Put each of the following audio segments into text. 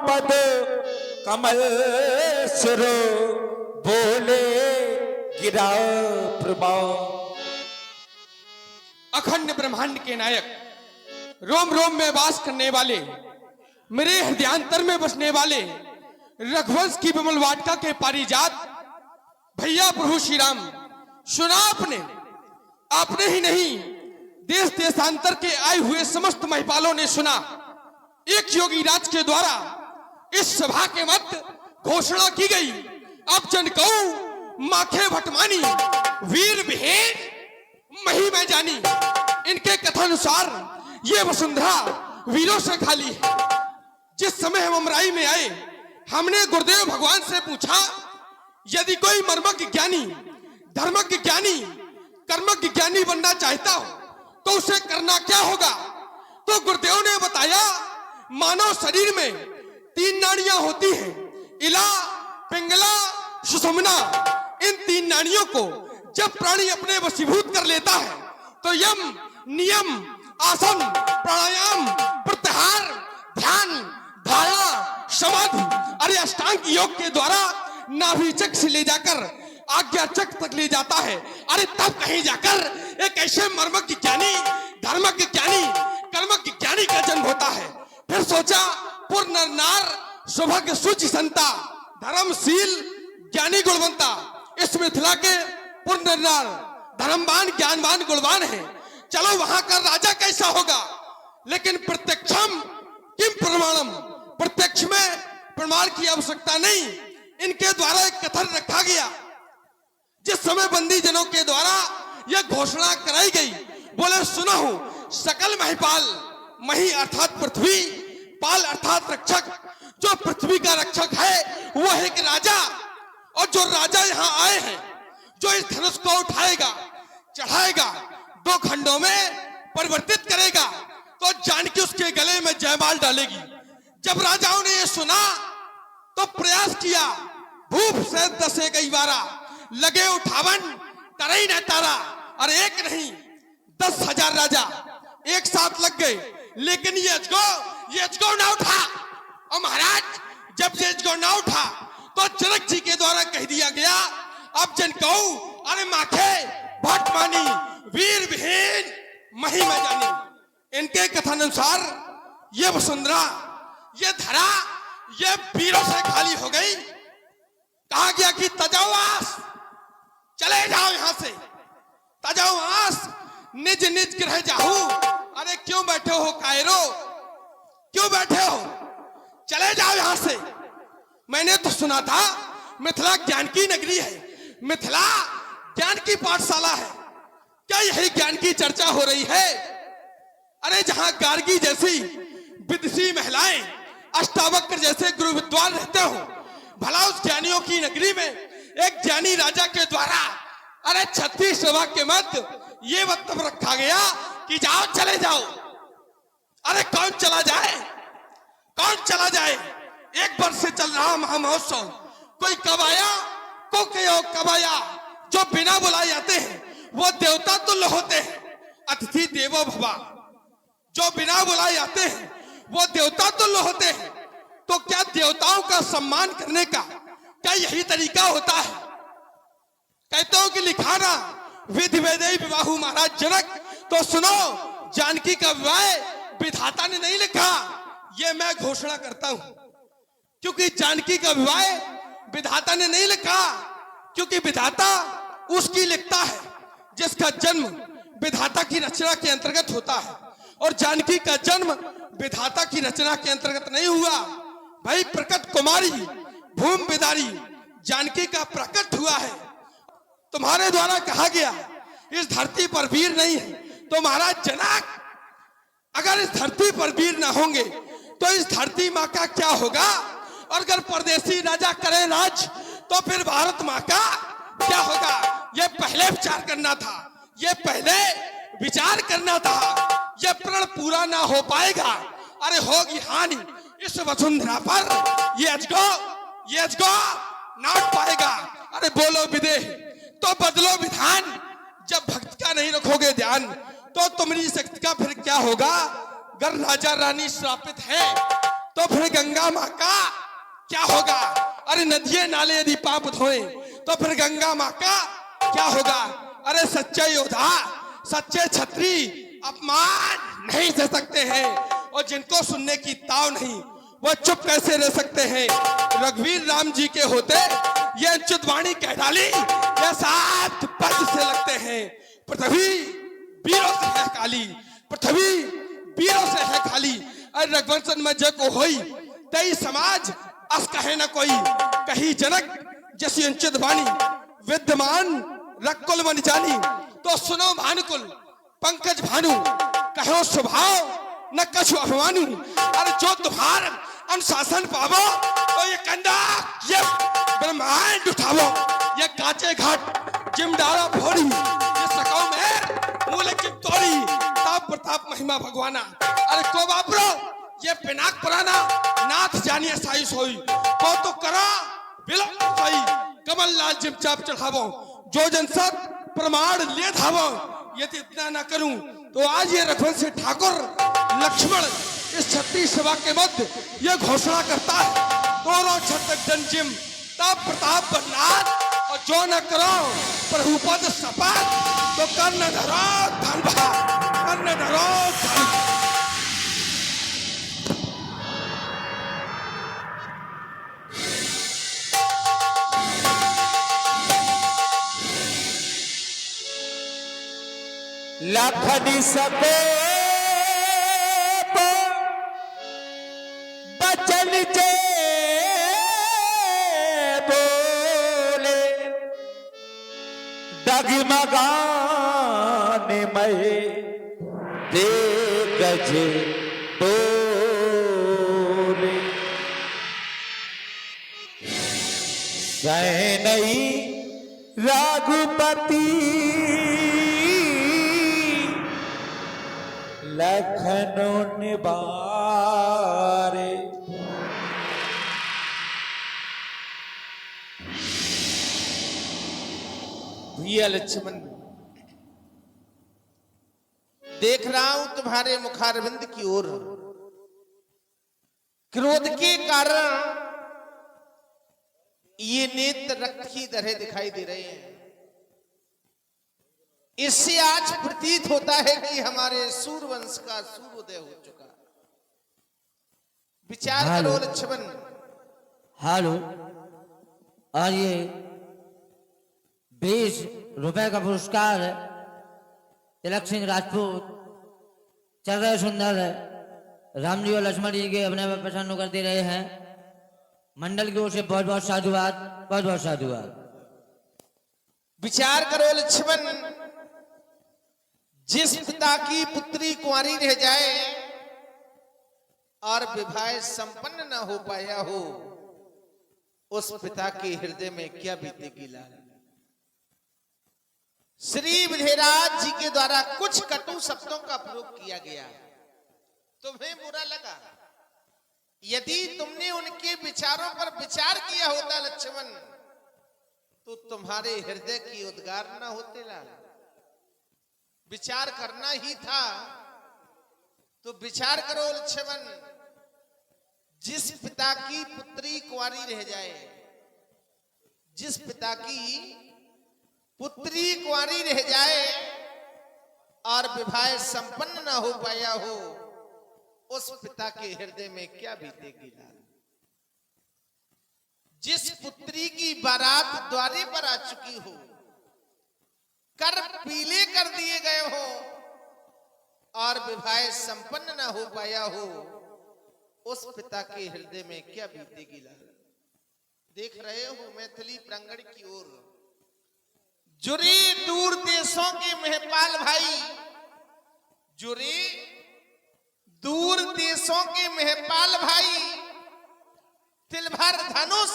पद कमल सुर बोले गिरा प्रभाव। अखंड ब्रह्मांड के नायक, रोम रोम में वास करने वाले, मेरे हृदयांतर में बसने वाले, रघुवंश की विमल वाटिका के पारिजात भैया प्रभु श्री राम, सुना आपने ही नहीं देश देशांतर के आए हुए समस्त महिपालों ने सुना। एक योगी राज के द्वारा इस सभा के मध्य घोषणा की गई, अब जन कहूं माखे भटमानी, वीर विहेन मही में जानी। इनके कथानुसार ये वसुंधरा वीरों से खाली है। जिस समय हम अमराई में आए, हमने गुरुदेव भगवान से पूछा, यदि कोई मर्मज्ञ ज्ञानी, धर्मज्ञ ज्ञानी, कर्मज्ञ ज्ञानी बनना चाहता हो तो उसे करना क्या होगा? तो गुरुदेव ने बताया, मानव शरीर में 3 नाड़ियां होती हैं, इला, पिंगला, सुषुम्ना। इन 3 नाड़ियों को जब प्राणी अपने वशीभूत कर लेता है तो यम, नियम, आसन, प्राणायाम, प्रत्याहार, ध्यान, धारणा, समाधि, अरे अष्टांग योग के द्वारा नाभि चक्र से ले जाकर आज्ञा चक्र तक ले जाता है। अरे तब कहीं जाकर एक ऐसे मर्मज्ञ ज्ञानी, धर्मज्ञ ज्ञानी, कर्मज्ञ ज्ञानी का जन्म होता है। फिर सोचा, पूर्ण नार सौभाग्य सूचि संता, धर्मशील ज्ञानी गुणवंता। इस मिथिला के पूर्ण नार धर्मवान, ज्ञानवान, गुणवान है। चलो वहां का राजा कैसा होगा? लेकिन प्रत्यक्षम किम प्रमाणम, प्रत्यक्ष में प्रमाण की आवश्यकता नहीं। इनके द्वारा एक कथन रखा गया। जिस समय बंदी जनों के द्वारा यह घोषणा कराई गई, बोले सुना हूं सकल महिपाल, मही अर्थात पृथ्वी, पाल अर्थात रक्षक, जो पृथ्वी का रक्षक है वह है एक राजा। और जो राजा यहाँ आए हैं, जो इस धनुष को उठाएगा, चढ़ाएगा, 2 खंडों में परिवर्तित करेगा, तो जानकी उसके गले में जयमाल डालेगी। जब राजाओं ने यह सुना तो प्रयास किया, भूप से 10 गई 12, लगे उठावन तरई न तारा। और एक नहीं 10,000 राजा एक साथ लग गए, लेकिन ये अजगो ना उठा। और महाराज जब ये अजगो ना उठा तो जनक जी के द्वारा कह दिया गया, अब जन कहूं, अरे माखे भटमानी, वीर विहीन मही में जानी। इनके कथानुसार ये वसुंधरा, ये धरा, ये वीरों से खाली हो गई। कहा गया कि तजावास, चले जाओ यहां से, तजावास, निज निज गृह जाहू। अरे क्यों बैठे हो कायरो, क्यों बैठे हो? चले जाओ यहां से। मैंने तो सुना था मिथिला ज्ञान की नगरी है, मिथिला ज्ञान की पाठशाला है। क्या यही ज्ञान की चर्चा हो रही है? अरे जहां गार्गी जैसी विदुषी महिलाएं, अष्टावक्र जैसे गुरु विद्वान रहते हो, भला उस ज्ञानियों की नगरी में एक ज्ञानी राजा के द्वारा अरे 36 सभा के मध्य ये वक्तव्य रखा गया कि जाओ, चले जाओ। अरे कौन चला जाए, कौन चला जाए? 1 वर्ष से चल रहा महामहोत्सव, कोई कब आया, कोई कब आया। जो बिना बुलाए आते हैं वो देवता तुल्य होते हैं। अतिथि देवो भव, जो बिना बुलाए आते हैं वो देवता तुल्य होते हैं। तो क्या देवताओं का सम्मान करने का क्या यही तरीका होता है? कहते हो कि लिखाना विधि वेदई विवाहु महाराज जनक। तो सुनो, जानकी का विवाह विधाता ने नहीं लिखा, ये मैं घोषणा करता हूं। क्योंकि जानकी का विवाह विधाता ने नहीं लिखा, क्योंकि विधाता उसकी लिखता है जिसका जन्म विधाता की रचना के अंतर्गत होता है। और जानकी का जन्म विधाता की रचना के अंतर्गत नहीं हुआ। भाई प्रकट कुमारी, भूमि बिदारी जानकी का प्रकट हुआ है। तुम्हारे द्वारा कहा गया इस धरती पर वीर नहीं है। तो महाराज जनक, अगर इस धरती पर वीर ना होंगे तो इस धरती माँ का क्या होगा? और अगर परदेसी राजा करे राज तो फिर भारत माँ का क्या होगा? ये पहले विचार करना था, ये पहले विचार करना था। ये प्रण पूरा ना हो पाएगा, अरे होगी हानि इस वसुंधरा पर। ये अजगो ना उठ पाएगा। अरे बोलो विदेह तो बदलो विधान, जब भक्त का नहीं रखोगे ध्यान तो तुम्हारी शक्ति का फिर क्या होगा? अगर राजा रानी श्रापित है तो फिर गंगा माँ का क्या होगा? अरे नदियां नाले यदि पाप धोए तो फिर गंगा माँ का क्या होगा? अरे सच्चे योद्धा, सच्चे छत्री अपमान नहीं सह सकते हैं, और जिनको सुनने की ताव नहीं वो चुप कैसे रह सकते हैं? रघुवीर राम जी के होते ये अंचुत वाणी कह डाली, ये सात पद से लगते हैं। पृथ्वी वीरों से है काली, पृथ्वी वीरों से है खाली। अरे रघुवंशन में जय को होई तई समाज अस कहे न कोई, कही जनक जैसी अंचित वाणी विद्यमान रकुल मन जानी। तो सुनो भानुकुल पंकज भानु, कहो स्वभाव न कछु अभिमानु। अरे जो तुम्हार अनुशासन पावो तो ये कंधा ये ब्रह्मांड उठावो, ये कांचे घाट जिम डाला फोड़ी, ये सकाओ में मूल की तोड़ी, ताप प्रताप महिमा भगवाना। अरे को बापरो ये पिनाक पुराना नाथ जानिए साई सोई, को तो करा बिलक सोई कमल लाल जिम चाप चढ़ावो, जो जनसत प्रमाण ले धावो। यदि इतना ना करूं तो आज ये रघुवंशी ठाकुर लक्ष्मण इस छत्तीस सभा के मध्य यह घोषणा करता है, दोनों छत्रक जंजिम तब प्रताप बरनाथ, और जो न करो प्रभुपद शपथ तो कर्ण धरो धन भा, कर्ण धरो धन। लखन सको बचन जे बोले, डगमगाने में दे गज बोले। सैनई रघुपति लखनऊ निबारे। भैया लक्ष्मण, देख रहा हूं तुम्हारे मुखारविंद की ओर क्रोध के कारण ये नेत्र रक्त की तरह दिखाई दे रहे हैं। इससे आज प्रतीत होता है कि हमारे सूर्यवंश का सूर्योदय हो चुका। विचार करो लक्ष्मण। हेलो, और ये 20 रुपए का पुरस्कार है। तिलक सिंह राजपूत चल रहे सुंदर है, राम जी और लक्ष्मण जी के अपने पर प्रसन्न कर दे रहे हैं। मंडल की ओर से बहुत बहुत साधुवाद, बहुत बहुत साधुवाद। विचार करो लक्ष्मण, जिस पिता की पुत्री कुंवारी रह जाए और विवाह संपन्न न हो पाया हो, उस पिता के हृदय में क्या बीतेगी लाल। श्री विधेयराज जी के द्वारा कुछ कटु शब्दों का प्रयोग किया गया, तुम्हें बुरा लगा। यदि तुमने उनके विचारों पर विचार किया होता लक्ष्मण, तो तुम्हारे हृदय की उद्गार न होते लाल। विचार करना ही था तो विचार करो लक्ष्मण। जिस पिता की पुत्री कुंवारी रह जाए, जिस पिता की पुत्री कुंवारी रह जाए और विवाह संपन्न न हो पाया हो, उस पिता के हृदय में क्या बीतेगी लाल। जिस पुत्री की बारात द्वारे पर आ चुकी हो, कर पीले कर दिए गए हो और विवाह संपन्न न हो पाया हो, उस पिता के हृदय में क्या बीतेगी लाल। देख रहे हो मैथिली प्रांगण की ओर जुरे दूर देशों के महपाल भाई, जुरे दूर देशों के महपाल भाई, तिलभर धनुष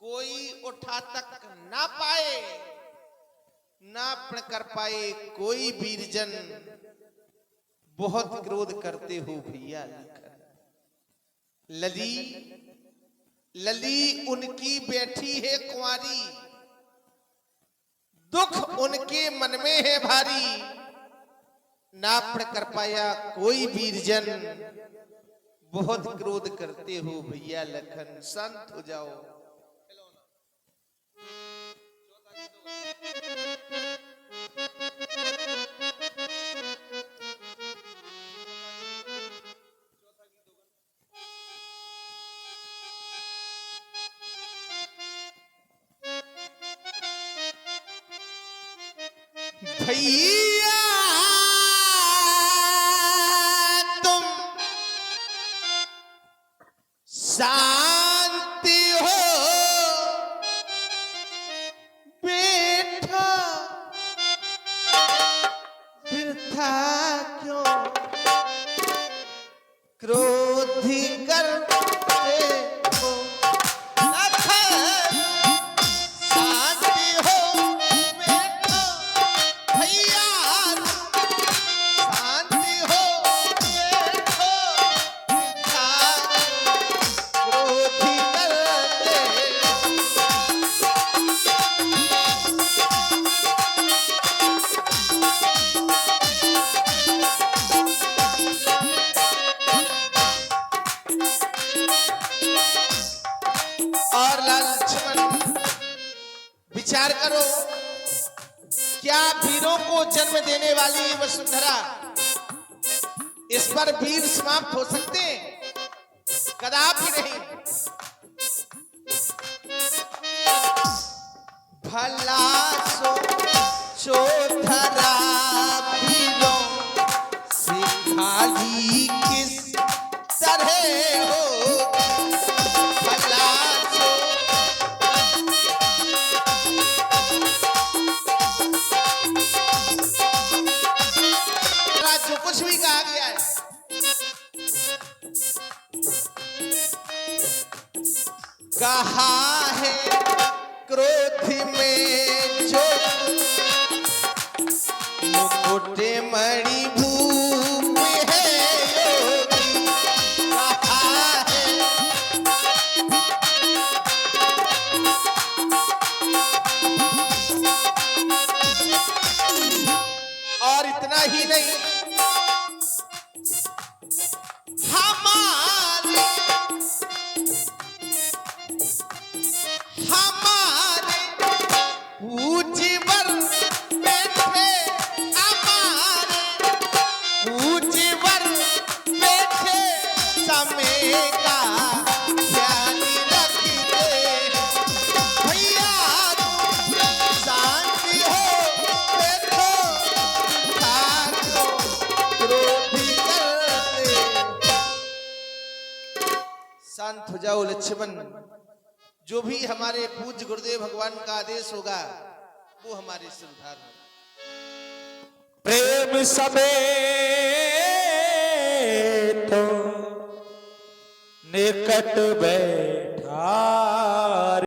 कोई उठा तक ना पाए, ना प्रण कर पाए कोई वीरजन। बहुत क्रोध करते हो भैया। लली लली उनकी बैठी है कुंवारी, दुख उनके मन में है भारी, ना प्रण कर पाया कोई वीरजन। बहुत क्रोध करते हो भैया लखन, शांत हो जाओ। भैया तुम शांति हो, बेटा वृथा क्यों क्रोधी करते हो। शांति हो बेटा भैया, शांति हो बेटा, क्रोधी करते। और लक्ष्मण विचार करो, क्या वीरों को जन्म देने वाली वसुंधरा, इस पर वीर समाप्त हो सकते हैं? कदापि नहीं। भला सोचो धरा वीरों से खाली किस तरह हो। भला जो कुछ भी कहा गया है, कहा है क्रोध में जो मुकुटे मणि भूप है योगी, कहा है। और इतना ही नहीं, हमारे पूज्यवर बैठे, हमारे पूज्यवर बैठे, समय का ध्यान रखते। भैया शांति हो बैठो, ठाकुर क्रोधी करते। शांत हो जाओ लक्ष्मण, जो भी हमारे पूज्य गुरुदेव भगवान का आदेश होगा वो हमारे से उद्धार होगा। प्रेम समेत निकट बैठा